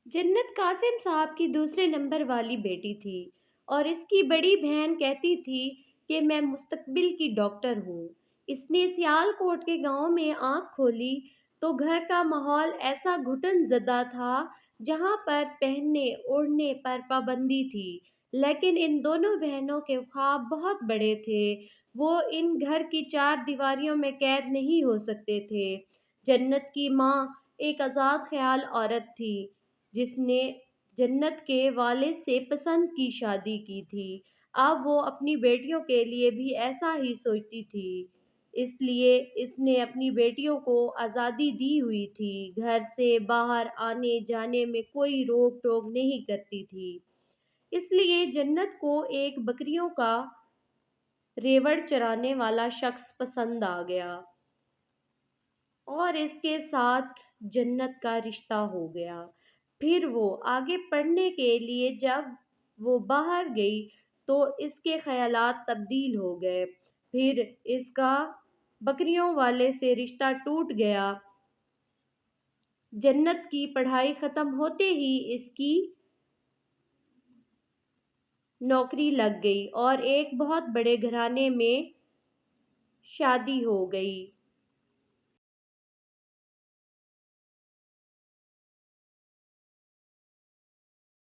जन्नत कासिम साहब की दूसरे नंबर वाली बेटी थी और इसकी बड़ी बहन कहती थी कि मैं मुस्तकबिल की डॉक्टर हूँ। इसने सियालकोट के गांव में आंख खोली तो घर का माहौल ऐसा घुटन ज़दा था जहां पर पहनने ओढ़ने पर पाबंदी थी। लेकिन इन दोनों बहनों के ख्वाब बहुत बड़े थे। वो इन घर की चार दीवारियों में कैद नहीं हो सकते थे। जन्नत की माँ एक आज़ाद ख्याल औरत थी जिसने जन्नत के वालिद से पसंद की शादी की थी। अब वो अपनी बेटियों के लिए भी ऐसा ही सोचती थी, इसलिए इसने अपनी बेटियों को आज़ादी दी हुई थी। घर से बाहर आने जाने में कोई रोक टोक नहीं करती थी। इसलिए जन्नत को एक बकरियों का रेवड़ चराने वाला शख्स पसंद आ गया और इसके साथ जन्नत का रिश्ता हो गया। फिर वो आगे पढ़ने के लिए जब वो बाहर गई तो इसके ख्यालात तब्दील हो गए। फिर इसका बकरियों वाले से रिश्ता टूट गया। जन्नत की पढ़ाई ख़त्म होते ही इसकी नौकरी लग गई और एक बहुत बड़े घराने में शादी हो गई।